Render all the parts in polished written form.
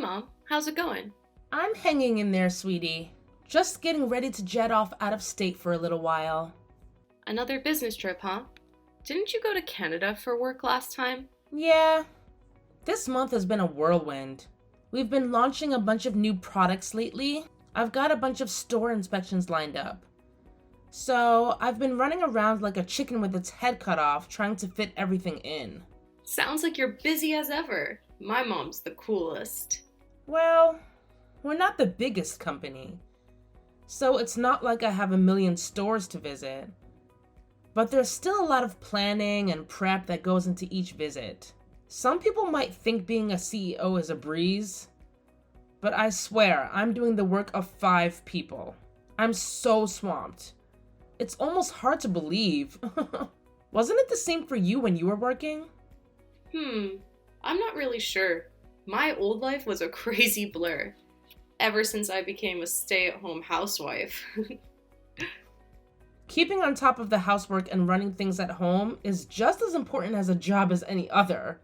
Mom. How's it going? I'm hanging in there, sweetie. Just getting ready to jet off out of state for a little while. Another business trip, huh? Didn't you go to Canada for work last time? Yeah, this month has been a whirlwind. We've been launching a bunch of new products lately. I've got a bunch of store inspections lined up. So I've been running around like a chicken with its head cut off, trying to fit everything in. Sounds like you're busy as ever. My mom's the coolest. Well, we're not the biggest company, so it's not like I have a million stores to visit. But there's still a lot of planning and prep that goes into each visit. Some people might think being a CEO is a breeze, but I swear I'm doing the work of 5 people. I'm so swamped. It's almost hard to believe. Wasn't it the same for you when you were working? I'm not really sure. My old life was a crazy blur, ever since I became a stay-at-home housewife. Keeping on top of the housework and running things at home is just as important as a job as any other,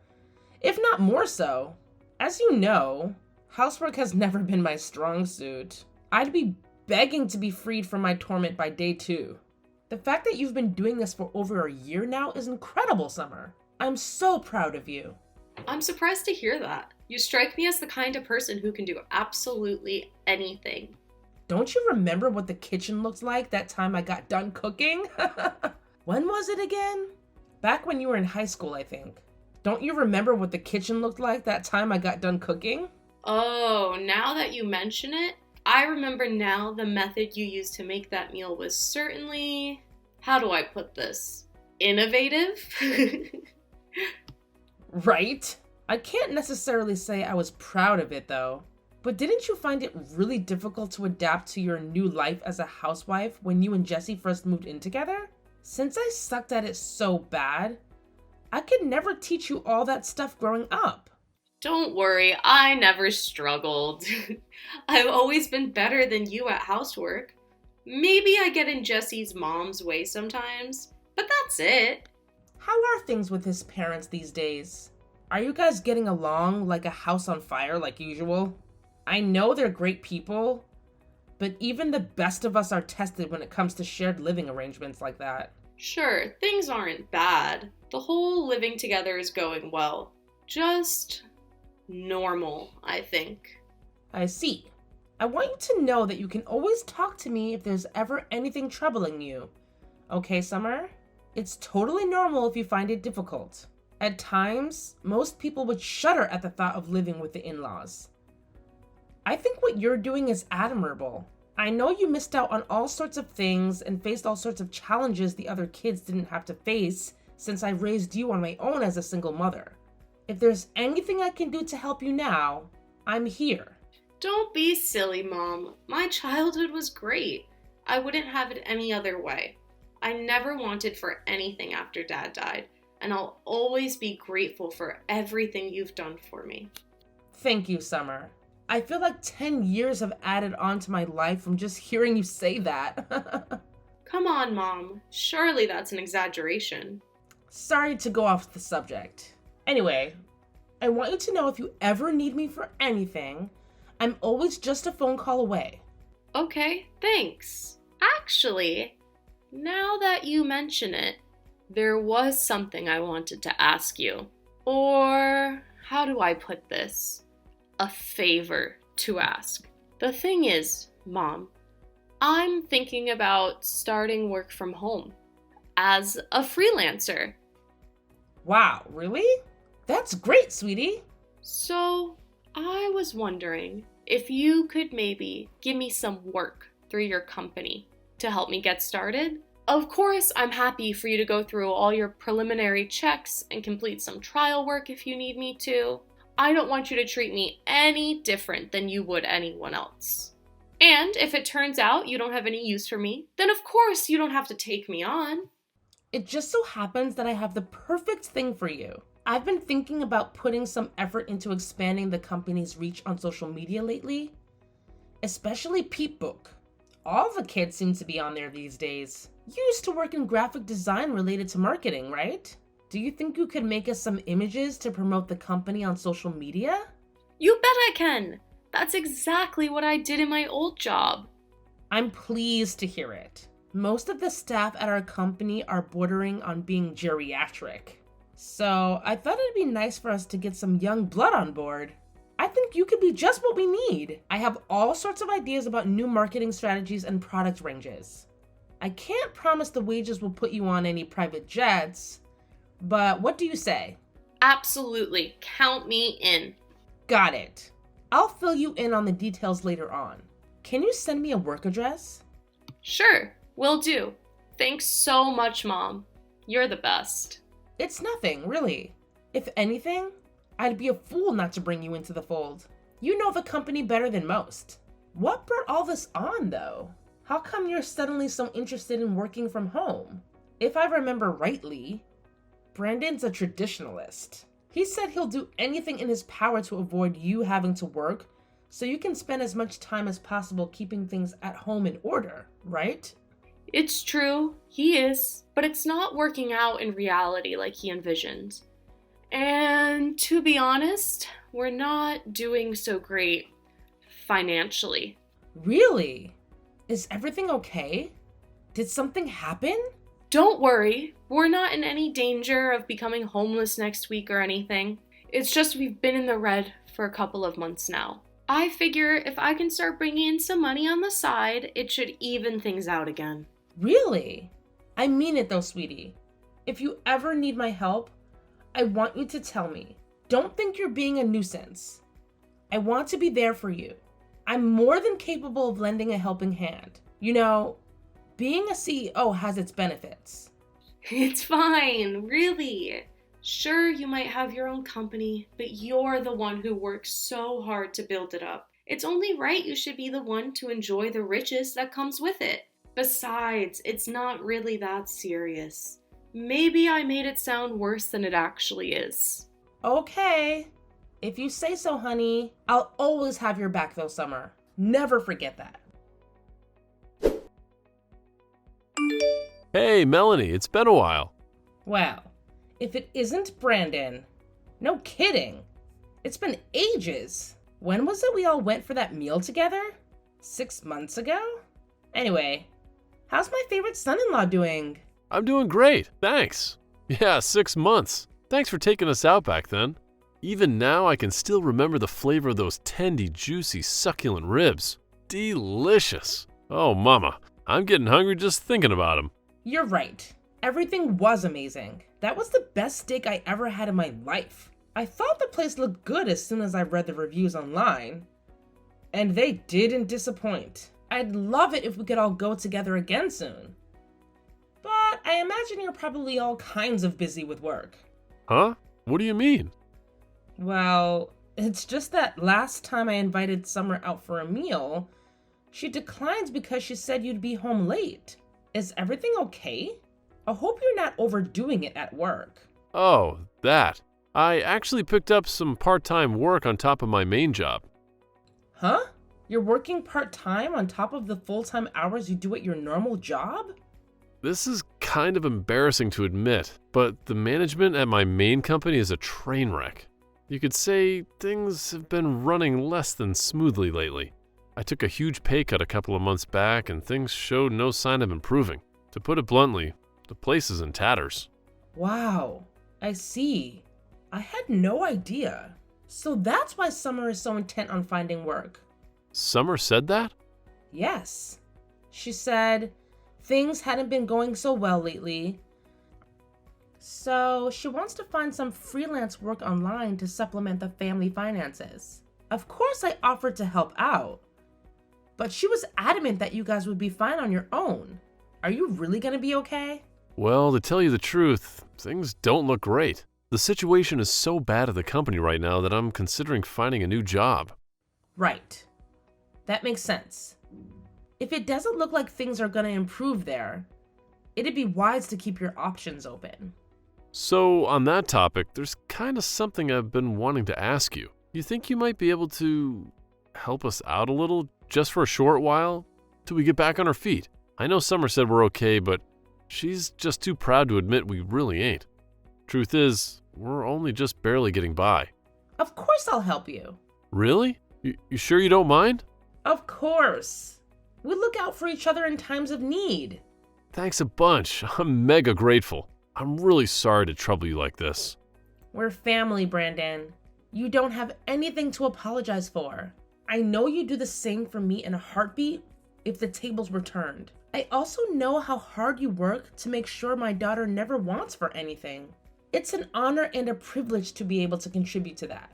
if not more so. As you know, housework has never been my strong suit. I'd be begging to be freed from my torment by day 2. The fact that you've been doing this for over a year now is incredible, Summer. I'm so proud of you. I'm surprised to hear that. You strike me as the kind of person who can do absolutely anything. Don't you remember what the kitchen looked like that time I got done cooking? When was it again? Back when you were in high school, I think. Don't you remember what the kitchen looked like that time I got done cooking? Oh, now that you mention it, I remember now the method you used to make that meal was certainly, how do I put this, innovative? Right? I can't necessarily say I was proud of it though. But didn't you find it really difficult to adapt to your new life as a housewife when you and Jessie first moved in together? Since I sucked at it so bad, I could never teach you all that stuff growing up. Don't worry, I never struggled. I've always been better than you at housework. Maybe I get in Jesse's mom's way sometimes, but that's it. How are things with his parents these days? Are you guys getting along like a house on fire like usual? I know they're great people, but even the best of us are tested when it comes to shared living arrangements like that. Sure, things aren't bad. The whole living together is going well. Just normal, I think. I see. I want you to know that you can always talk to me if there's ever anything troubling you. Okay, Summer? It's totally normal if you find it difficult. At times, most people would shudder at the thought of living with the in-laws. I think what you're doing is admirable. I know you missed out on all sorts of things and faced all sorts of challenges the other kids didn't have to face since I raised you on my own as a single mother. If there's anything I can do to help you now, I'm here. Don't be silly, Mom. My childhood was great. I wouldn't have it any other way. I never wanted for anything after Dad died, and I'll always be grateful for everything you've done for me. Thank you, Summer. I feel like 10 years have added on to my life from just hearing you say that. Come on, Mom. Surely that's an exaggeration. Sorry to go off the subject. Anyway, I want you to know if you ever need me for anything, I'm always just a phone call away. Okay, thanks. Actually, now that you mention it, there was something I wanted to ask you. Or, how do I put this? A favor to ask. The thing is, Mom, I'm thinking about starting work from home as a freelancer. Wow, really? That's great, sweetie. So, I was wondering if you could maybe give me some work through your company to help me get started. Of course, I'm happy for you to go through all your preliminary checks and complete some trial work if you need me to. I don't want you to treat me any different than you would anyone else. And if it turns out you don't have any use for me, then of course you don't have to take me on. It just so happens that I have the perfect thing for you. I've been thinking about putting some effort into expanding the company's reach on social media lately, especially Peep Book. All the kids seem to be on there these days. You used to work in graphic design related to marketing, right? Do you think you could make us some images to promote the company on social media? You bet I can! That's exactly what I did in my old job. I'm pleased to hear it. Most of the staff at our company are bordering on being geriatric. So I thought it'd be nice for us to get some young blood on board. I think you could be just what we need. I have all sorts of ideas about new marketing strategies and product ranges. I can't promise the wages will put you on any private jets, but what do you say? Absolutely. Count me in. Got it. I'll fill you in on the details later on. Can you send me a work address? Sure, will do. Thanks so much, Mom. You're the best. It's nothing, really. If anything, I'd be a fool not to bring you into the fold. You know the company better than most. What brought all this on, though? How come you're suddenly so interested in working from home? If I remember rightly, Brandon's a traditionalist. He said he'll do anything in his power to avoid you having to work so you can spend as much time as possible keeping things at home in order, right? It's true, he is, but it's not working out in reality like he envisioned. And to be honest, we're not doing so great financially. Really? Is everything okay? Did something happen? Don't worry, we're not in any danger of becoming homeless next week or anything. It's just we've been in the red for a couple of months now. I figure if I can start bringing in some money on the side, it should even things out again. Really? I mean it though, sweetie. If you ever need my help, I want you to tell me. Don't think you're being a nuisance. I want to be there for you. I'm more than capable of lending a helping hand. You know, being a CEO has its benefits. It's fine, really. Sure, you might have your own company, but you're the one who works so hard to build it up. It's only right you should be the one to enjoy the riches that comes with it. Besides, it's not really that serious. Maybe I made it sound worse than it actually is. Okay. If you say so, honey. I'll always have your back though, Summer. Never forget that. Hey, Melanie, it's been a while. Well, if it isn't Brandon. No kidding. It's been ages. When was it we all went for that meal together? 6 months ago? Anyway, how's my favorite son-in-law doing? I'm doing great, thanks. Yeah, 6 months. Thanks for taking us out back then. Even now, I can still remember the flavor of those tendy, juicy, succulent ribs. Delicious. Oh, Mama, I'm getting hungry just thinking about them. You're right. Everything was amazing. That was the best steak I ever had in my life. I thought the place looked good as soon as I read the reviews online. And they didn't disappoint. I'd love it if we could all go together again soon. But I imagine you're probably all kinds of busy with work. Huh? What do you mean? Well, it's just that last time I invited Summer out for a meal, she declined because she said you'd be home late. Is everything okay? I hope you're not overdoing it at work. Oh, that. I actually picked up some part-time work on top of my main job. Huh? You're working part-time on top of the full-time hours you do at your normal job? This is kind of embarrassing to admit, but the management at my main company is a train wreck. You could say things have been running less than smoothly lately. I took a huge pay cut a couple of months back and things showed no sign of improving. To put it bluntly, the place is in tatters. Wow, I see. I had no idea. So that's why Summer is so intent on finding work. Summer said that? Yes. She said things hadn't been going so well lately. So she wants to find some freelance work online to supplement the family finances. Of course I offered to help out. But she was adamant that you guys would be fine on your own. Are you really gonna be okay? Well, to tell you the truth, things don't look great. The situation is so bad at the company right now that I'm considering finding a new job. Right. That makes sense. If it doesn't look like things are gonna improve there, it'd be wise to keep your options open. So, on that topic, there's kind of something I've been wanting to ask you. You think you might be able to help us out a little, just for a short while, till we get back on our feet? I know Summer said we're okay, but she's just too proud to admit we really ain't. Truth is, we're only just barely getting by. Of course I'll help you. Really? You sure you don't mind? Of course. We look out for each other in times of need. Thanks a bunch. I'm mega grateful. I'm really sorry to trouble you like this. We're family, Brandon. You don't have anything to apologize for. I know you'd do the same for me in a heartbeat if the tables were turned. I also know how hard you work to make sure my daughter never wants for anything. It's an honor and a privilege to be able to contribute to that.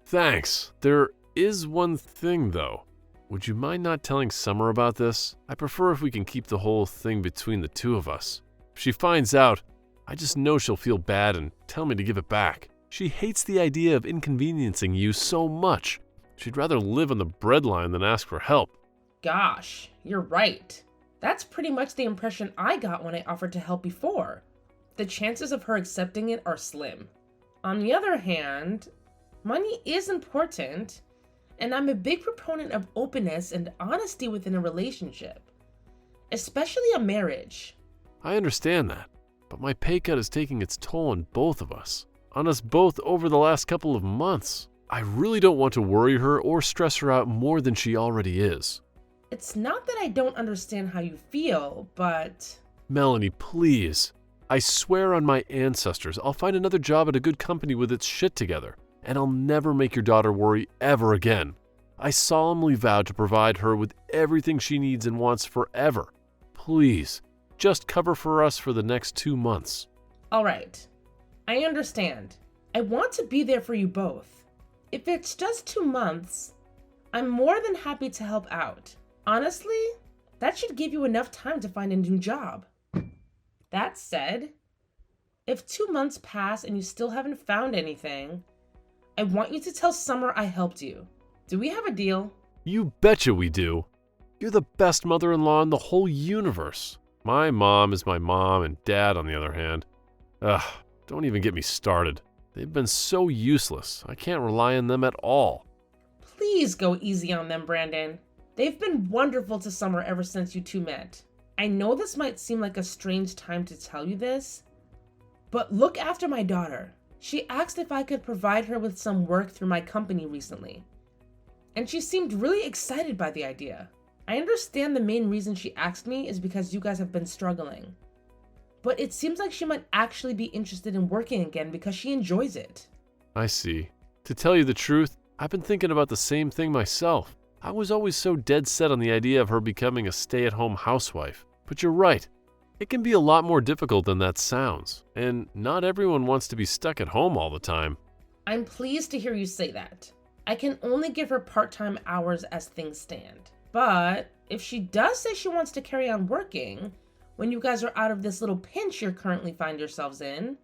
Thanks. There is one thing, though. Would you mind not telling Summer about this? I prefer if we can keep the whole thing between the two of us. If she finds out, I just know she'll feel bad and tell me to give it back. She hates the idea of inconveniencing you so much. She'd rather live on the breadline than ask for help. Gosh, you're right. That's pretty much the impression I got when I offered to help before. The chances of her accepting it are slim. On the other hand, money is important, and I'm a big proponent of openness and honesty within a relationship, especially a marriage. I understand that, but my pay cut is taking its toll on both of us, on us both over the last couple of months. I really don't want to worry her or stress her out more than she already is. It's not that I don't understand how you feel, but... Melanie, please. I swear on my ancestors, I'll find another job at a good company with its shit together, and I'll never make your daughter worry ever again. I solemnly vow to provide her with everything she needs and wants forever. Please, just cover for us for the next 2 months. All right. I understand. I want to be there for you both. If it's just 2 months, I'm more than happy to help out. Honestly, that should give you enough time to find a new job. That said, if 2 months pass and you still haven't found anything, I want you to tell Summer I helped you. Do we have a deal? You betcha we do. You're the best mother-in-law in the whole universe. My mom is my mom, and Dad, on the other hand. Don't even get me started. They've been so useless. I can't rely on them at all. Please go easy on them, Brandon. They've been wonderful to Summer ever since you two met. I know this might seem like a strange time to tell you this, but look after my daughter. She asked if I could provide her with some work through my company recently, and she seemed really excited by the idea. I understand the main reason she asked me is because you guys have been struggling, but it seems like she might actually be interested in working again because she enjoys it. I see. To tell you the truth, I've been thinking about the same thing myself. I was always so dead set on the idea of her becoming a stay-at-home housewife. But you're right. It can be a lot more difficult than that sounds, and not everyone wants to be stuck at home all the time. I'm pleased to hear you say that. I can only give her part-time hours as things stand. But if she does say she wants to carry on working, when you guys are out of this little pinch you currently find yourselves in,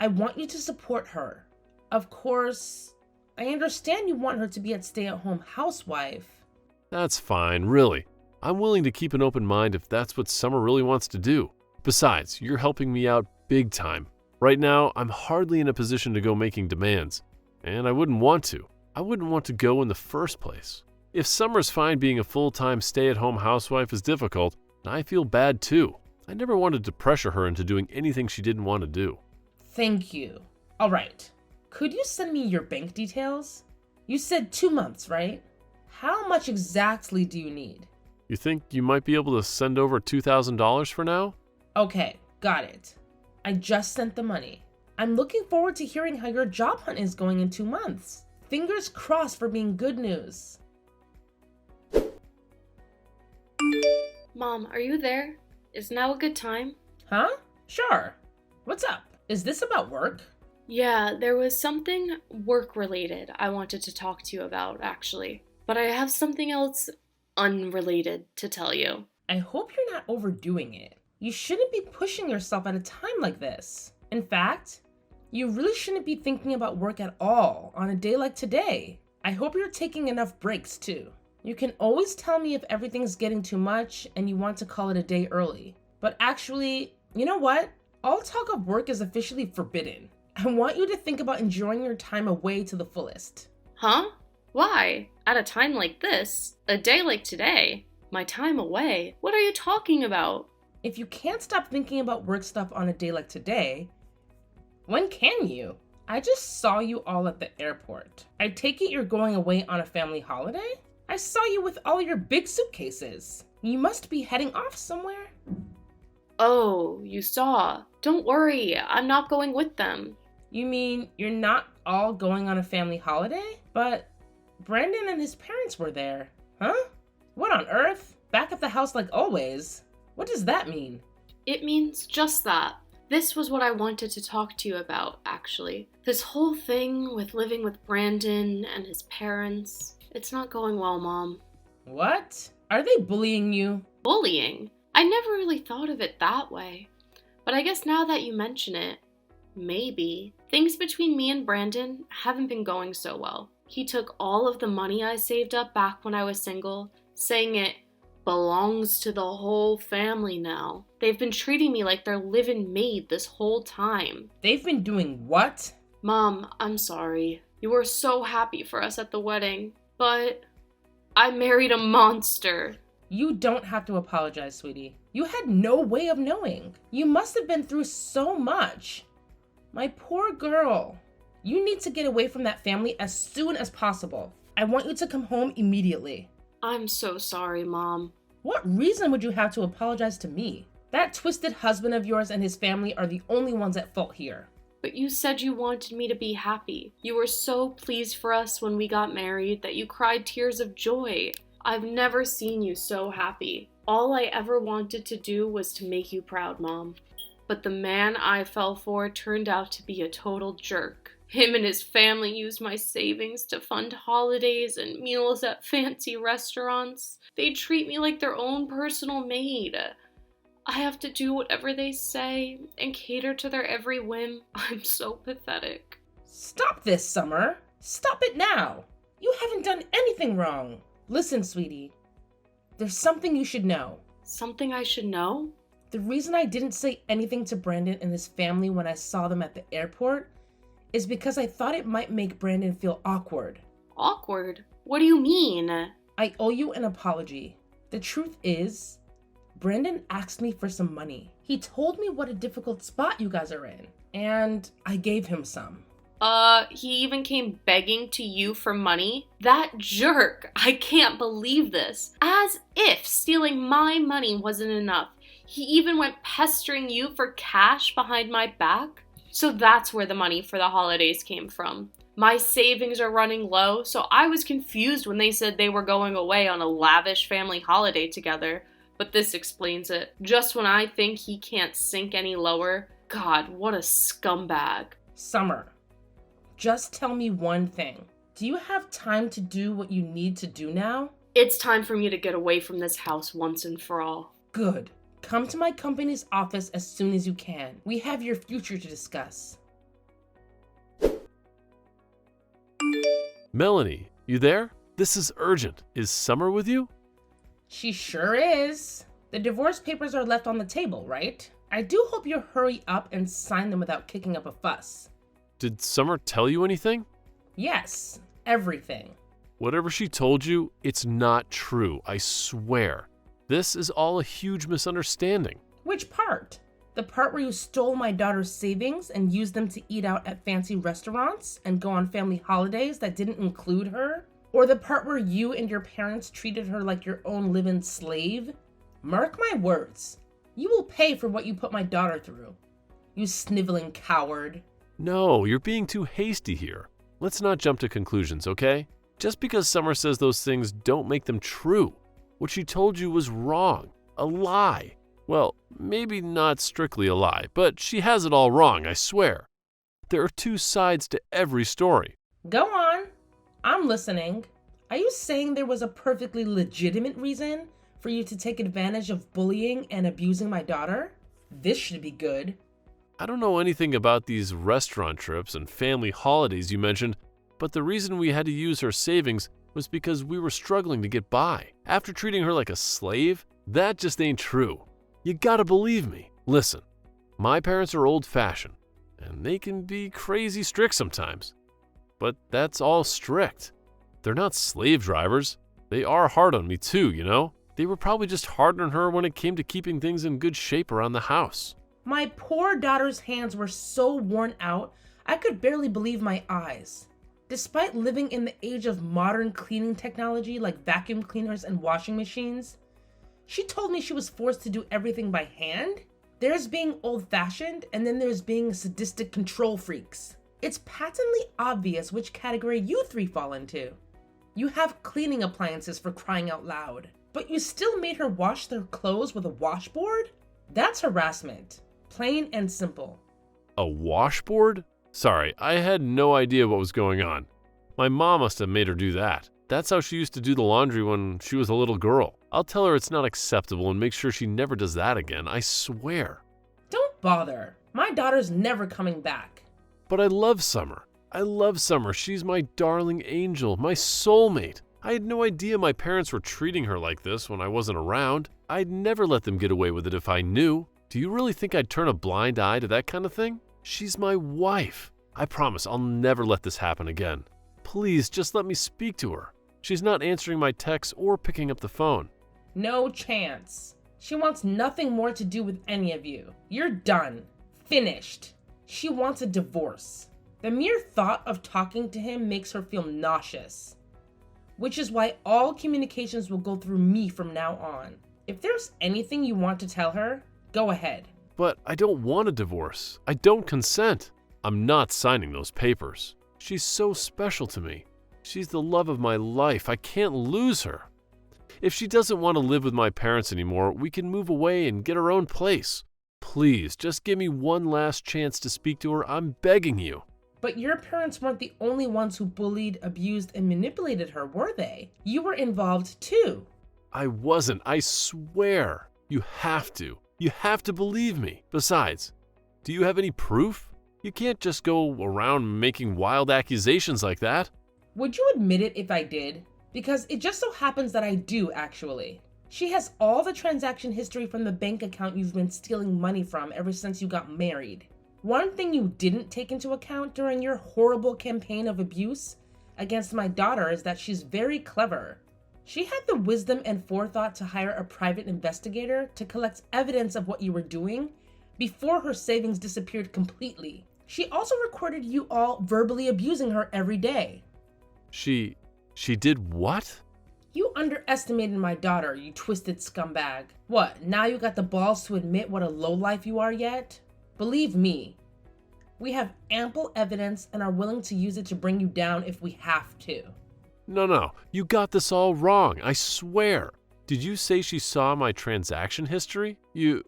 I want you to support her. Of course, I understand you want her to be a stay-at-home housewife. That's fine, really. I'm willing to keep an open mind if that's what Summer really wants to do. Besides, you're helping me out big time. Right now, I'm hardly in a position to go making demands, and I wouldn't want to. I wouldn't want to go in the first place. If Summer's fine being a full-time stay-at-home housewife is difficult, I feel bad too. I never wanted to pressure her into doing anything she didn't want to do. Thank you. All right. Could you send me your bank details? You said 2 months, right? How much exactly do you need? You think you might be able to send over $2,000 for now? Okay, got it. I just sent the money. I'm looking forward to hearing how your job hunt is going in 2 months. Fingers crossed for being good news. Mom, are you there? Is now a good time? Huh? Sure. What's up? Is this about work? Yeah, there was something work-related I wanted to talk to you about, actually. But I have something else unrelated to tell you. I hope you're not overdoing it. You shouldn't be pushing yourself at a time like this. In fact, you really shouldn't be thinking about work at all on a day like today. I hope you're taking enough breaks too. You can always tell me if everything's getting too much and you want to call it a day early. But actually, you know what? All talk of work is officially forbidden. I want you to think about enjoying your time away to the fullest. Huh? Why? At a time like this? A day like today? My time away? What are you talking about? If you can't stop thinking about work stuff on a day like today, when can you? I just saw you all at the airport. I take it you're going away on a family holiday? I saw you with all your big suitcases. You must be heading off somewhere. Oh, you saw. Don't worry, I'm not going with them. You mean you're not all going on a family holiday? But Brandon and his parents were there. Huh? What on earth? Back at the house like always. What does that mean? It means just that. This was what I wanted to talk to you about, actually. This whole thing with living with Brandon and his parents. It's not going well, Mom. What? Are they bullying you? Bullying? I never really thought of it that way. But I guess now that you mention it, maybe. Things between me and Brandon haven't been going so well. He took all of the money I saved up back when I was single, saying it belongs to the whole family now. They've been treating me like their live-in maid this whole time. They've been doing what? Mom, I'm sorry. You were so happy for us at the wedding, but I married a monster. You don't have to apologize, sweetie. You had no way of knowing. You must have been through so much. My poor girl. You need to get away from that family as soon as possible. I want you to come home immediately. I'm so sorry, Mom. What reason would you have to apologize to me? That twisted husband of yours and his family are the only ones at fault here. But you said you wanted me to be happy. You were so pleased for us when we got married that you cried tears of joy. I've never seen you so happy. All I ever wanted to do was to make you proud, Mom. But the man I fell for turned out to be a total jerk. Him and his family used my savings to fund holidays and meals at fancy restaurants. They treat me like their own personal maid. I have to do whatever they say and cater to their every whim. I'm so pathetic. Stop this, Summer. Stop it now. You haven't done anything wrong. Listen, sweetie. There's something you should know. Something I should know? The reason I didn't say anything to Brandon and his family when I saw them at the airport is because I thought it might make Brandon feel awkward. Awkward? What do you mean? I owe you an apology. The truth is, Brandon asked me for some money. He told me what a difficult spot you guys are in, and I gave him some. He even came begging to you for money? That jerk! I can't believe this. As if stealing my money wasn't enough. He even went pestering you for cash behind my back? So that's where the money for the holidays came from. My savings are running low, so I was confused when they said they were going away on a lavish family holiday together. But this explains it. Just when I think he can't sink any lower, God, what a scumbag. Summer, just tell me one thing. Do you have time to do what you need to do now? It's time for me to get away from this house once and for all. Good. Come to my company's office as soon as you can. We have your future to discuss. Melanie, you there? This is urgent. Is Summer with you? She sure is. The divorce papers are left on the table, right? I do hope you'll hurry up and sign them without kicking up a fuss. Did Summer tell you anything? Yes, everything. Whatever she told you, it's not true, I swear. This is all a huge misunderstanding. Which part? The part where you stole my daughter's savings and used them to eat out at fancy restaurants and go on family holidays that didn't include her? Or the part where you and your parents treated her like your own live-in slave? Mark my words. You will pay for what you put my daughter through. You sniveling coward. No, you're being too hasty here. Let's not jump to conclusions, okay? Just because Summer says those things don't make them true. What she told you was wrong. A lie. Well, maybe not strictly a lie, but she has it all wrong, I swear. There are two sides to every story. Go on. I'm listening. Are you saying there was a perfectly legitimate reason for you to take advantage of bullying and abusing my daughter? This should be good. I don't know anything about these restaurant trips and family holidays you mentioned, but the reason we had to use her savings was because we were struggling to get by. After treating her like a slave, that just ain't true. You gotta believe me. Listen, my parents are old-fashioned, and they can be crazy strict sometimes. But that's all strict. They're not slave drivers. They are hard on me too, you know? They were probably just hard on her when it came to keeping things in good shape around the house. My poor daughter's hands were so worn out, I could barely believe my eyes. Despite living in the age of modern cleaning technology like vacuum cleaners and washing machines, she told me she was forced to do everything by hand? There's being old-fashioned, and then there's being sadistic control freaks. It's patently obvious which category you three fall into. You have cleaning appliances for crying out loud, but you still made her wash their clothes with a washboard? That's harassment. Plain and simple. A washboard? Sorry, I had no idea what was going on. My mom must have made her do that. That's how she used to do the laundry when she was a little girl. I'll tell her it's not acceptable and make sure she never does that again, I swear. Don't bother. My daughter's never coming back. But I love Summer. I love Summer. She's my darling angel, my soulmate. I had no idea my parents were treating her like this when I wasn't around. I'd never let them get away with it if I knew. Do you really think I'd turn a blind eye to that kind of thing? She's my wife. I promise I'll never let this happen again. Please, just let me speak to her. She's not answering my texts or picking up the phone. No chance. She wants nothing more to do with any of you. You're done. Finished. She wants a divorce. The mere thought of talking to him makes her feel nauseous, which is why all communications will go through me from now on. If there's anything you want to tell her, go ahead. But I don't want a divorce. I don't consent. I'm not signing those papers. She's so special to me. She's the love of my life. I can't lose her. If she doesn't want to live with my parents anymore, we can move away and get our own place. Please, just give me one last chance to speak to her. I'm begging you. But your parents weren't the only ones who bullied, abused, and manipulated her, were they? You were involved too. I wasn't. I swear. You have to. You have to believe me. Besides, do you have any proof? You can't just go around making wild accusations like that. Would you admit it if I did? Because it just so happens that I do, actually. She has all the transaction history from the bank account you've been stealing money from ever since you got married. One thing you didn't take into account during your horrible campaign of abuse against my daughter is that she's very clever. She had the wisdom and forethought to hire a private investigator to collect evidence of what you were doing before her savings disappeared completely. She also recorded you all verbally abusing her every day. She did what? You underestimated my daughter, you twisted scumbag. What, now you got the balls to admit what a lowlife you are yet? Believe me, we have ample evidence and are willing to use it to bring you down if we have to. No, you got this all wrong, I swear. Did you say she saw my transaction history? You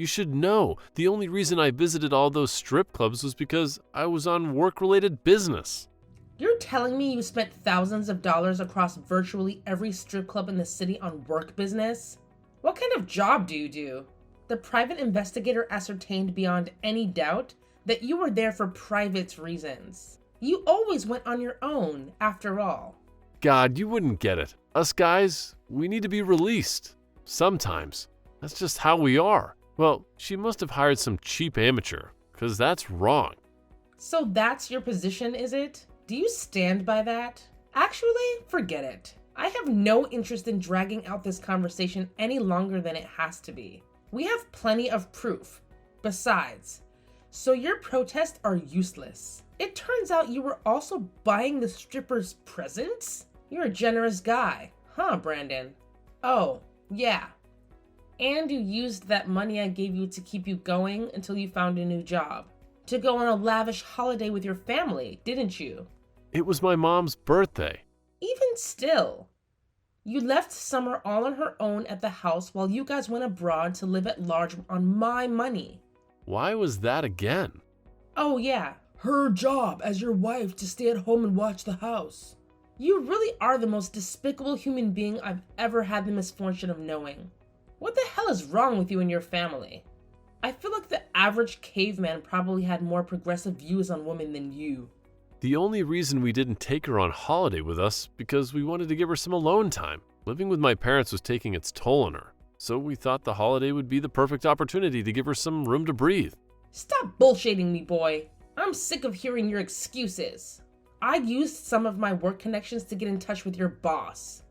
should know, the only reason I visited all those strip clubs was because I was on work-related business. You're telling me you spent thousands of dollars across virtually every strip club in the city on work business? What kind of job do you do? The private investigator ascertained beyond any doubt that you were there for private reasons. You always went on your own, after all. God, you wouldn't get it. Us guys, we need to be released. Sometimes. That's just how we are. Well, she must have hired some cheap amateur, because that's wrong. So that's your position, is it? Do you stand by that? Actually, forget it. I have no interest in dragging out this conversation any longer than it has to be. We have plenty of proof. Besides, so your protests are useless. It turns out you were also buying the strippers presents? You're a generous guy, huh, Brandon? Oh, yeah. And you used that money I gave you to keep you going until you found a new job. To go on a lavish holiday with your family, didn't you? It was my mom's birthday. Even still. You left Summer all on her own at the house while you guys went abroad to live at large on my money. Why was that again? Oh yeah, her job as your wife to stay at home and watch the house. You really are the most despicable human being I've ever had the misfortune of knowing. What the hell is wrong with you and your family? I feel like the average caveman probably had more progressive views on women than you. The only reason we didn't take her on holiday with us because we wanted to give her some alone time. Living with my parents was taking its toll on her, so we thought the holiday would be the perfect opportunity to give her some room to breathe. Stop bullshitting me, boy. I'm sick of hearing your excuses. I used some of my work connections to get in touch with your boss.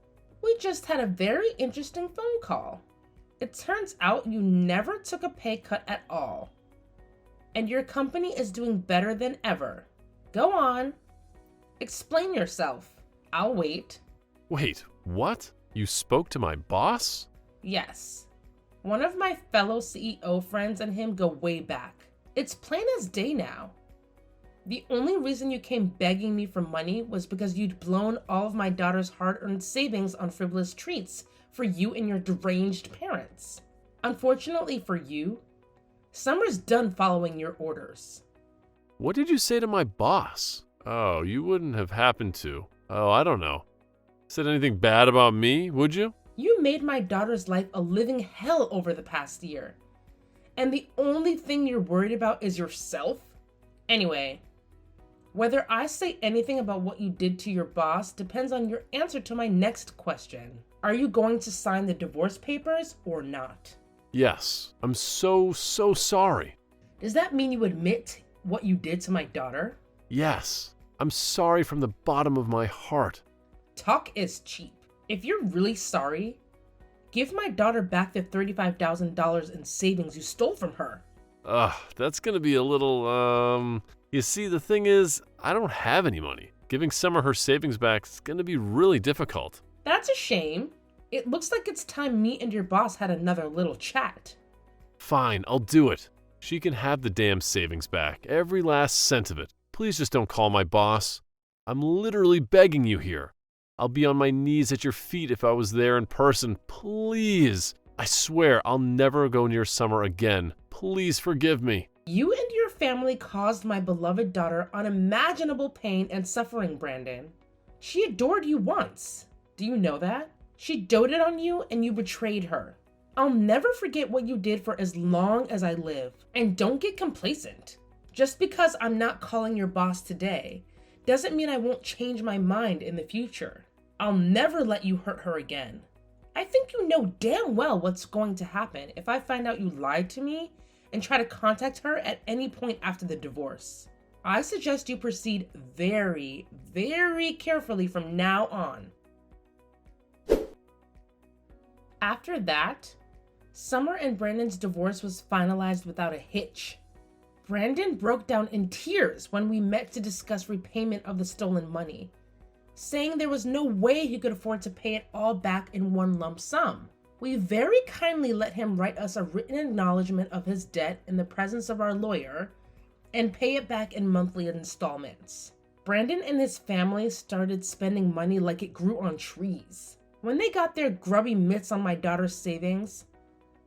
We just had a very interesting phone call. It turns out you never took a pay cut at all. And your company is doing better than ever. Go on. Explain yourself. I'll wait. Wait, what? You spoke to my boss? Yes. One of my fellow CEO friends and him go way back. It's plain as day now. The only reason you came begging me for money was because you'd blown all of my daughter's hard-earned savings on frivolous treats for you and your deranged parents. Unfortunately for you, Summer's done following your orders. What did you say to my boss? Oh, you wouldn't have happened to. Oh, I don't know. Said anything bad about me, would you? You made my daughter's life a living hell over the past year. And the only thing you're worried about is yourself? Anyway, whether I say anything about what you did to your boss depends on your answer to my next question. Are you going to sign the divorce papers or not? Yes, I'm so sorry. Does that mean you admit what you did to my daughter? Yes, I'm sorry from the bottom of my heart. Talk is cheap. If you're really sorry, give my daughter back the $35,000 in savings you stole from her. That's gonna be a little, You see, the thing is, I don't have any money. Giving Summer her savings back is gonna be really difficult. That's a shame. It looks like it's time me and your boss had another little chat. Fine, I'll do it. She can have the damn savings back, every last cent of it. Please just don't call my boss. I'm literally begging you here. I'll be on my knees at your feet if I was there in person. Please. I swear I'll never go near Summer again. Please forgive me. You and your family caused my beloved daughter unimaginable pain and suffering, Brandon. She adored you once. Do you know that? She doted on you and you betrayed her. I'll never forget what you did for as long as I live. And don't get complacent. Just because I'm not calling your boss today doesn't mean I won't change my mind in the future. I'll never let you hurt her again. I think you know damn well what's going to happen if I find out you lied to me and try to contact her at any point after the divorce. I suggest you proceed very, very carefully from now on. After that, Summer and Brandon's divorce was finalized without a hitch. Brandon broke down in tears when we met to discuss repayment of the stolen money, saying there was no way he could afford to pay it all back in one lump sum. We very kindly let him write us a written acknowledgement of his debt in the presence of our lawyer and pay it back in monthly installments. Brandon and his family started spending money like it grew on trees. When they got their grubby mitts on my daughter's savings,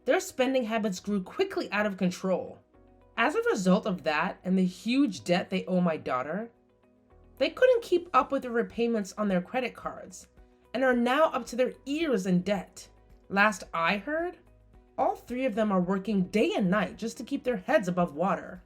their spending habits grew quickly out of control. As a result of that and the huge debt they owe my daughter, they couldn't keep up with the repayments on their credit cards and are now up to their ears in debt. Last I heard, all three of them are working day and night just to keep their heads above water.